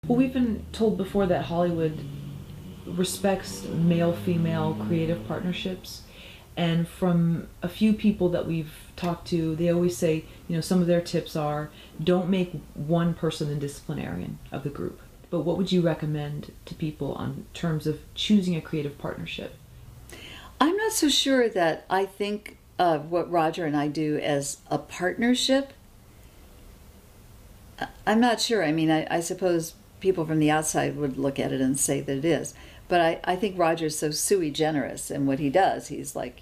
Well, we've been told before that Hollywood respects male-female creative partnerships. And from a few people that we've talked to, they always say, some of their tips are don't make one person the disciplinarian of the group. But what would you recommend to people on terms of choosing a creative partnership? I'm not so sure that I think of what Roger and I do as a partnership. I'm not sure. I mean, I suppose people from the outside would look at it and say that it is. But I think Roger's so sui generis in what he does. He's like,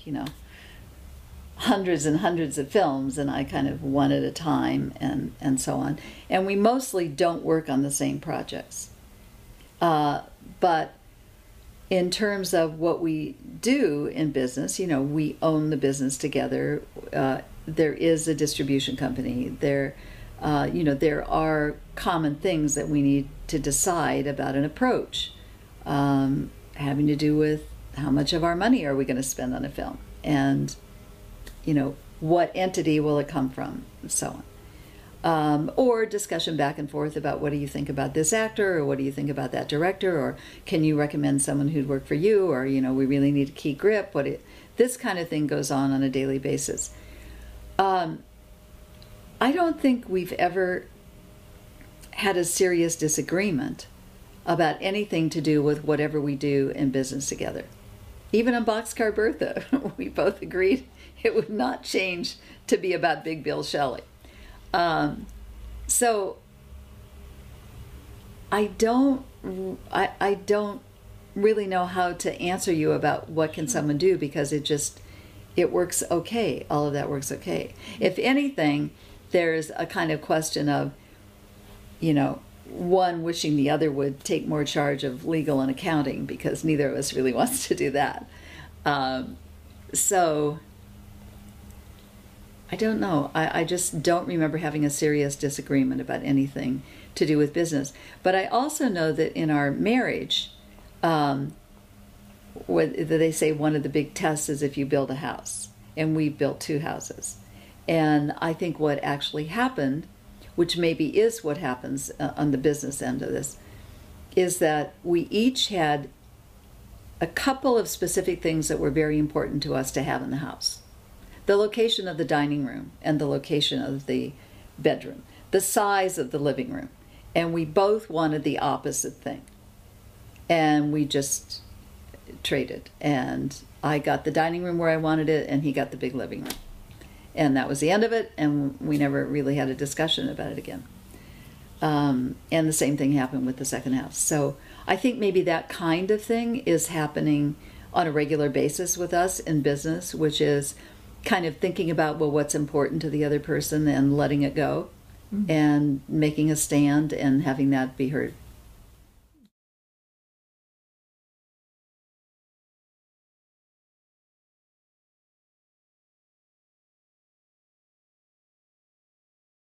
hundreds and hundreds of films, and I kind of one at a time and so on. And we mostly don't work on the same projects. But in terms of what we do in business, we own the business together. There is a distribution company. There are common things that we need to decide about an approach, having to do with how much of our money are we going to spend on a film, and what entity will it come from, and so on. Or discussion back and forth about what do you think about this actor, or what do you think about that director, or can you recommend someone who'd work for you, or we really need a key grip. This kind of thing goes on a daily basis. I don't think we've ever had a serious disagreement about anything to do with whatever we do in business together. Even on Boxcar Bertha, we both agreed it would not change to be about Big Bill Shelley. So I don't really know how to answer you about what can someone do, because it works okay. All of that works okay. If anything, there's a kind of question of, one wishing the other would take more charge of legal and accounting, because neither of us really wants to do that. So I don't know. I just don't remember having a serious disagreement about anything to do with business. But I also know that in our marriage, they say one of the big tests is if you build a house, and we built 2 houses. And I think what actually happened, which maybe is what happens on the business end of this, is that we each had a couple of specific things that were very important to us to have in the house. The location of the dining room and the location of the bedroom, the size of the living room. And we both wanted the opposite thing. And we just traded. And I got the dining room where I wanted it, and he got the big living room. And that was the end of it, and we never really had a discussion about it again. And the same thing happened with the second house. So I think maybe that kind of thing is happening on a regular basis with us in business, which is kind of thinking about, what's important to the other person and letting it go, and making a stand and having that be heard.